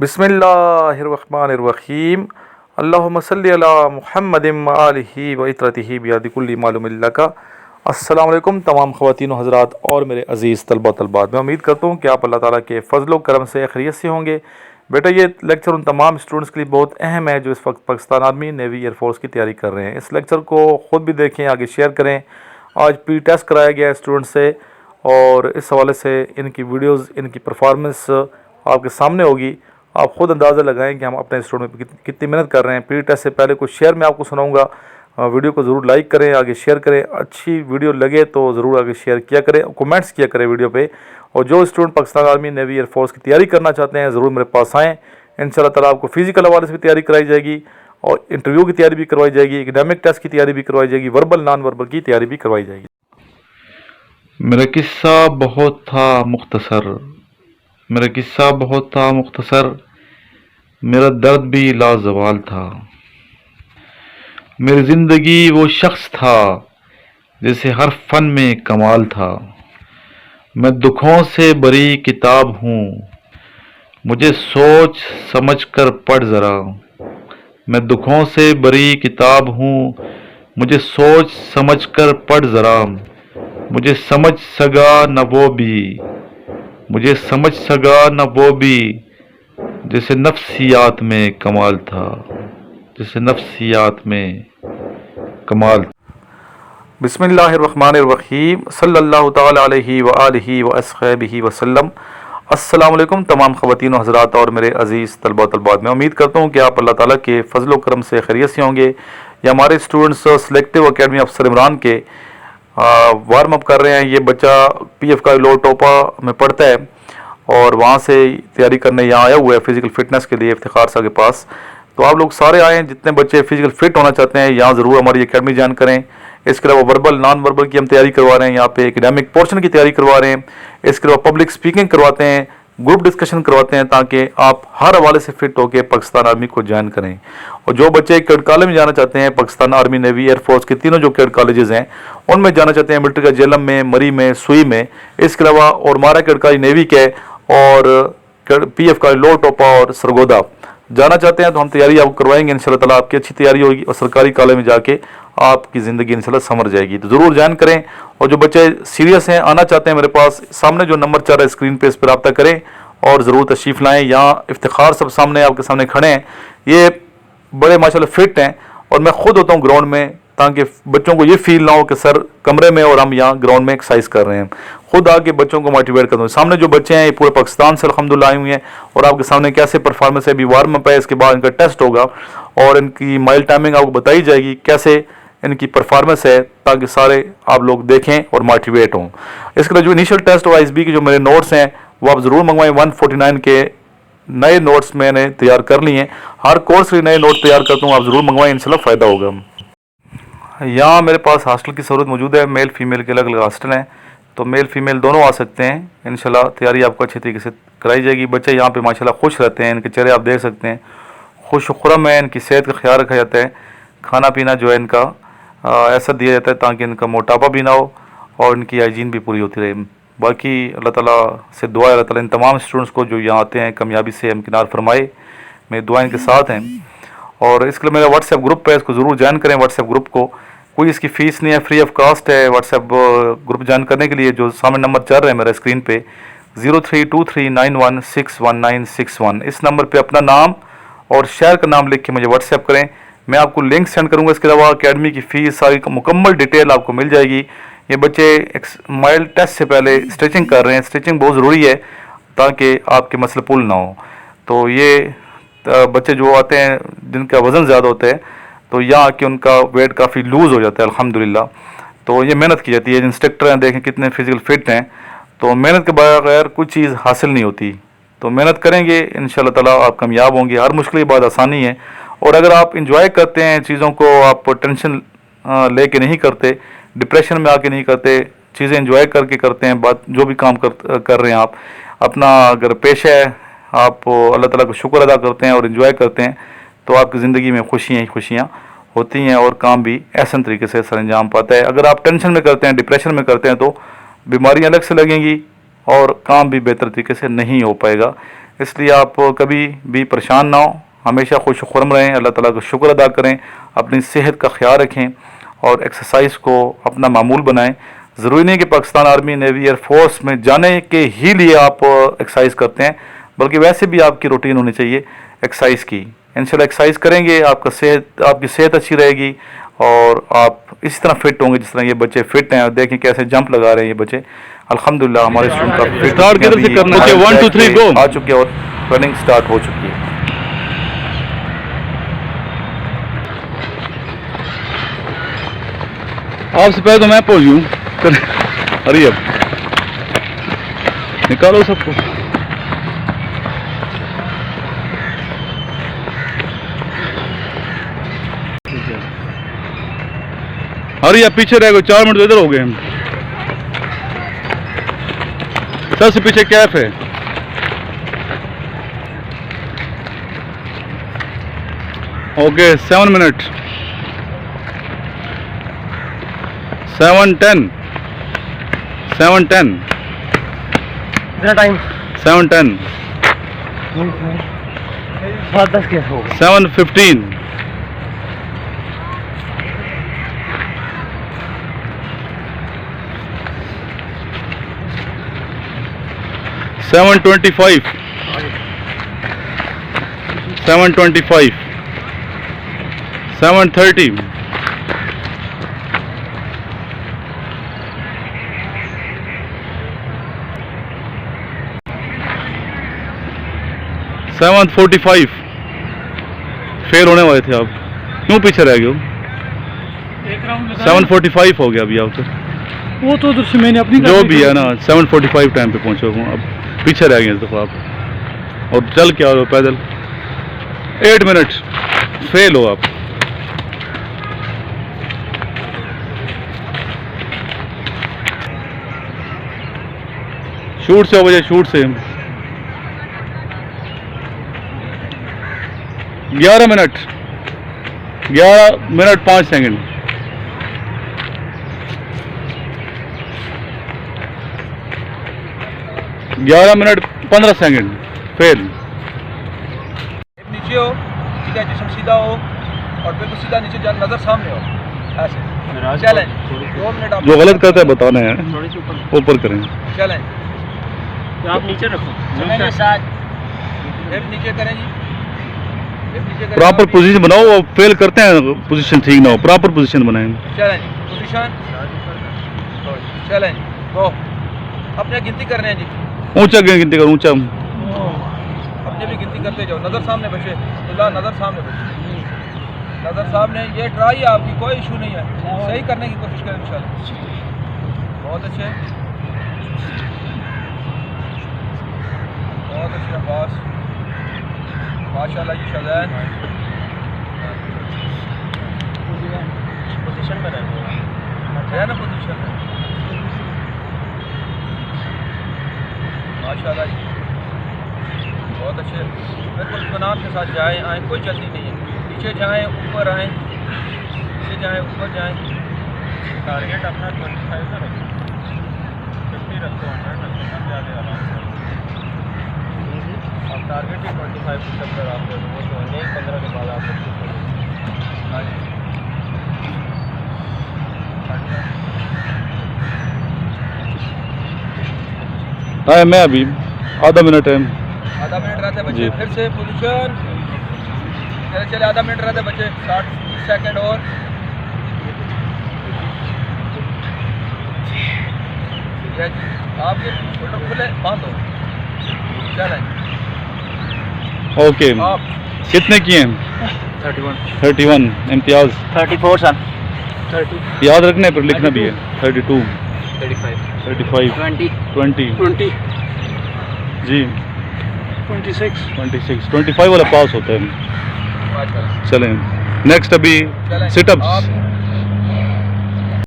बिस्मिल्लाहिर्रहमानिर्रहीम। अल्लाहुम्मा सल्ली अला मुहम्मदिन व आलिहि व इत्रतिहि बियदि कुल्ली मालूमिन लका। अस्सलाम वालेकुम तमाम ख़वातीन व हज़रात और मेरे अज़ीज़ तलबा तलबात, मैं उम्मीद करता हूँ कि आप अल्लाह ताला के फ़ज़ल करम से खैरियत से होंगे। बेटा, ये लेक्चर उन तमाम स्टूडेंट्स के लिए बहुत अहम है जो इस वक्त पाकिस्तान आर्मी, नेवी, एयरफोर्स की तैयारी कर रहे हैं। इस लेक्चर को ख़ुद भी देखें, आगे शेयर करें। आज प्री टेस्ट कराया गया है स्टूडेंट से और इस हवाले से इनकी वीडियोज़, इनकी परफॉर्मेंस आपके सामने होगी। आप ख़ुद अंदाज़ा लगाएं कि हम अपने स्टूडेंट में कितनी मेहनत कर रहे हैं। प्री टेस्ट से पहले कुछ शेयर मैं आपको सुनाऊंगा। वीडियो को ज़रूर लाइक करें, आगे शेयर करें। अच्छी वीडियो लगे तो ज़रूर आगे शेयर किया करें, कमेंट्स किया करें वीडियो पे। और जो student Pakistan army, navy, air force की तैयारी करना चाहते हैं ज़रूर मेरे पास आएँ। इंशाल्लाह ताला आपको फ़िज़िकल हवाले से भी तैयारी कराई जाएगी और इंटरव्यू की तैयारी भी करवाई जाएगी, एकेडमिक टेस्ट की तैयारी भी करवाई जाएगी, वर्बल नॉन वर्बल की तैयारी भी करवाई जाएगी। मेरा किस्सा बहुत था मुख्तसर, मेरा किस्सा बहुत था मुख्तसर, मेरा दर्द भी लाजवाल था। मेरी ज़िंदगी वो शख्स था जैसे हर फन में कमाल था। मैं दुखों से भरी किताब हूँ, मुझे सोच समझ कर पढ़ ज़रा। मैं दुखों से भरी किताब हूँ, मुझे सोच समझ कर पढ़ ज़रा। मुझे समझ सगा न वो भी, मुझे समझ सगा न वो भी, जैसे नफ्सियात में कमाल था, जैसे नफ्सियात में कमाल। बिस्मिल्लाहिर्रहमानिर्रहीम। सल्लल्लाहु तआला अलैहि व आलिहि व अस्हबिहि वसल्लम। अस्सलाम वालेकुम तमाम ख़वातीन व हज़रात और मेरे अज़ीज़ तलबा तलबात, मैं उम्मीद करता हूँ कि आप अल्लाह ताला के फ़ज़ल व करम से खैरियत से होंगे। ये हमारे स्टूडेंट्स सिलेक्टिव अकेडमी अफसर इमरान के वार्म अप कर रहे हैं। ये बच्चा PF का लो टोपा में पढ़ता है और वहाँ से तैयारी करने यहाँ आया हुआ है फ़िज़िकल फ़िटनेस के लिए इफ्तिखार साहब के पास। तो आप लोग सारे आएँ, जितने बच्चे फ़िज़िकल फ़िट होना चाहते हैं यहाँ ज़रूर हमारी अकेडमी ज्वाइन करें। इसके अलावा वर्बल नॉन वर्बल की हम तैयारी करवा रहे हैं, यहाँ पे एकेडमिक पोर्शन की तैयारी करवा रहे हैं। इसके अलावा पब्लिक स्पीकिंग करवाते हैं, ग्रुप डिस्कशन करवाते हैं, ताकि आप हर हवाले से फिट होकर पाकिस्तान आर्मी को ज्वाइन करें। और जो बच्चे कैडेट कॉलेज में जाना चाहते हैं, पाकिस्तान आर्मी, नेवी, एयरफोर्स के तीनों जो कैडेट कॉलेजेस हैं उनमें जाना चाहते हैं, मिलिट्री का जेलम में, मरी में, सुई में, इसके अलावा और मारा कैडेट कॉलेज नेवी के और PF का लो टोपा और सरगोदा जाना चाहते हैं तो हम तैयारी आपको करवाएंगे इंशाल्लाह ताला। आपकी अच्छी तैयारी होगी और सरकारी कॉलेज में जाके आपकी ज़िंदगी इंशाल्लाह संवर जाएगी। तो ज़रूर ज्वाइन करें। और जो बच्चे सीरियस हैं, आना चाहते हैं मेरे पास, सामने जो नंबर चल रहा है स्क्रीन पे, इस पर रब्ता करें और ज़रूर तशरीफ़ लाएँ। यहाँ इफ्तिखार सब सामने आपके सामने खड़े हैं, ये बड़े माशाल्लाह फिट हैं और मैं खुद होता हूँ ग्राउंड में, ताकि बच्चों को ये फील ना हो कि सर कमरे में और हम यहाँ ग्राउंड में एक्सरसाइज कर रहे हैं। खुद आके बच्चों को मोटिवेट कर दूँ। सामने जो बच्चे हैं ये पूरे पाकिस्तान से अल्हम्दुलिल्लाह आए हुए हैं और आपके सामने कैसे परफॉर्मेंस है। अभी वार्म अप है, इसके बाद इनका टेस्ट होगा और इनकी माइल टाइमिंग आपको बताई जाएगी, कैसे इनकी परफॉर्मेंस है, ताकि सारे आप लोग देखें और मोटिवेट हों। इसके लिए जो इनिशियल टेस्ट और ISB के जो मेरे नोट्स हैं वो आप ज़रूर मंगवाएं। 149 के नए नोट्स मैंने तैयार कर लिए हैं, हर कोर्स के नए नोट तैयार करता हूँ, आप ज़रूर मंगवाएं, इंशाल्लाह फ़ायदा होगा। यहाँ मेरे पास हॉस्टल की सहूलत मौजूद है, मेल फीमेल के अलग अलग हॉस्टल हैं, तो मेल फीमेल दोनों आ सकते हैं। इंशाल्लाह तैयारी आपको अच्छी तरीके से कराई जाएगी। बच्चे यहाँ पे माशाल्लाह खुश रहते हैं, इनके चेहरे आप देख सकते हैं, खुश खुरम है, इनकी सेहत का ख्याल रखा जाता है। खाना पीना जो है इनका ऐसा दिया जाता है ताकि इनका मोटापा भी ना हो और इनकी हाइजीन भी पूरी होती रहे। बाकी अल्लाह ताला से दुआ है, अल्लाह ताला इन तमाम स्टूडेंट्स को जो यहाँ आते हैं कामयाबी से हमकिनार फरमाए। मेरी दुआ इनके साथ हैं। और इसके लिए मेरा व्हाट्सएप ग्रुप है, इसको ज़रूर ज्वाइन करें। व्हाट्सएप ग्रुप को कोई इसकी फ़ीस नहीं है, फ्री ऑफ कॉस्ट है। व्हाट्सएप ग्रुप ज्वाइन करने के लिए जो सामने नंबर चल रहा है मेरा स्क्रीन पे 032391619161, इस नंबर पे अपना नाम और शहर का नाम लिख के मुझे व्हाट्सएप करें, मैं आपको लिंक सेंड करूँगा। इसके अलावा अकेडमी की फ़ीस सारी मुकम्मल डिटेल आपको मिल जाएगी। ये बच्चे एक माइल टेस्ट से पहले स्ट्रेचिंग कर रहे हैं, स्ट्रेचिंग बहुत ज़रूरी है ताकि आपके मसल पुल ना हो। तो ये बच्चे जो आते हैं जिनका वज़न ज़्यादा होता है तो यहाँ आके उनका वेट काफ़ी लूज़ हो जाता है अल्हम्दुलिल्लाह। तो ये मेहनत की जाती है। इंस्ट्रक्टर हैं, देखें कितने फिजिकल फिट हैं। तो मेहनत के बगैर कुछ चीज़ हासिल नहीं होती। तो मेहनत करेंगे इंशाल्लाह ताला आप कामयाब होंगे। हर मुश्किल के बाद आसानी है। और अगर आप इंजॉय करते हैं चीज़ों को, आप टेंशन लेके नहीं करते, डिप्रेशन में आके नहीं करते, चीज़ें इंजॉय करके करते हैं, बात जो भी काम कर रहे हैं आप अपना, अगर पेशा है, आप अल्लाह ताला का शुक्र अदा करते हैं और इन्जॉय करते हैं, तो आपकी ज़िंदगी में खुशियाँ ही खुशियाँ होती हैं और काम भी ऐसा तरीके से सर अंजाम पाता है। अगर आप टेंशन में करते हैं, डिप्रेशन में करते हैं, तो बीमारियाँ अलग से लगेंगी और काम भी बेहतर तरीके से नहीं हो पाएगा। इसलिए आप कभी भी परेशान ना हो, हमेशा खुश खुरम रहें, अल्लाह ताला का शुक्र अदा करें, अपनी सेहत का ख्याल रखें और एक्सरसाइज को अपना मामूल बनाएं। ज़रूरी नहीं कि पाकिस्तान आर्मी, नेवी, एयरफोर्स में जाने के ही लिए आप एक्सरसाइज करते हैं, बल्कि वैसे भी आपकी रूटीन होनी चाहिए एक्सरसाइज की। इंशाल्लाह एक्सरसाइज करेंगे, आपकी सेहत अच्छी रहेगी और आप इसी तरह फिट होंगे जिस तरह ये बच्चे फिट हैं। देखें कैसे जंप लगा रहे हैं ये बच्चे, अल्हम्दुलिल्लाह हमारे स्टूडेंट का फिट स्टार्ट किधर से करना है? 1 2 3 गो आ चुके हैं और रनिंग स्टार्ट हो चुकी है। आपसे पहले तो मैं पहुंच गई हूँ। अरे अब निकालो सबको। अरे अब पीछे रह गए, 4 मिनट तो इधर हो गए हम। सबसे पीछे कैफ है। ओके 7 मिनट, 7:10, 7:10, कितना टाइम? 7:10, 7:10 कैसे हो गया? 7:15, 7:25, 7:25, 7:30, 7:45। फेल होने वाले थे आप, क्यों पीछे रह गए हो? एक राउंड 7:45 हो गया अभी आप तो, वो तो उधर से मैंने अपनी जो भी है ना 7:45 टाइम पे पहुंचे हो, अब पीछे रह गए इस दफ़ा आप। और चल के आओ पैदल, 8 मिनट, फेल हो आप। शूट से हो बजे, शूट से 11 minute, 11 minute 5 second, 11 minute 15 second, fail. नीचे हो, ठीक है, जिस्म सीधा हो और बिल्कुल सीधा नीचे जा, नजर सामने हो, ऐसे चलें। 2 मिनट आप जो गलत करता है बताना है, ऊपर करें। चलें, आप नीचे रखो, हिप नीचे करें जी, हिप नीचे करें। प्रॉपर पोजीशन बनाओ, वो फेल करते हैं, पोजीशन ठीक ना हो, प्रॉपर पोजीशन बनाएं। चलें जी, पोजीशन, चलें जी, वो अपने गिनती कर रहे हैं जी, ऊंचा गिनती करो, ऊंचा। अपने भी गिनती करते जाओ। नजर सामने बचे, अल्लाह नजर सामने बचे, नजर सामने। ये ट्राई है आपकी, कोई इशू नहीं है, सही करने की कोशिश करें इंशाल्लाह। बहुत अच्छे, बहुत अच्छे अब्बास, माशाल्लाह जी शज़ैन। पोजीशन में रहना है ना, पोजीशन में, माशाल्लाह जी, बहुत अच्छे। बिल्कुल इत्मीनान के साथ जाएं, आएँ, कोई जल्दी नहीं है। नीचे जाएं, ऊपर आएँ, नीचे जाएं, ऊपर जाएं। टारगेट अपना 25 का रखो, 50 रखो, 100 रखो, ज़्यादा आराम से। अब टारगेट ही 25 पुशअप कर आप लोग, वो तो नहीं 15 के बाद आप लोग। हाँ जी, हाँ मैं अभी आधा मिनट है, आधा मिनट रहते बच्चे, जी। फिर से पोजीशन, चले चले, आधा मिनट रहते बच्चे, 60 सेकंड और। ठीक है जी, आपके शोल्डर खुले, बांध दो, चलें ओके। आप। कितने किए हैं? 31 इम्तियाज। 34 सन, 30, याद रखने पर लिखना भी है। 32, 35, 35, 20, 20 20, जी, 26, 26, 25 वाला पास होता है। माशाल्लाह। चलें नेक्स्ट अभी चलें सिटअप्स। आप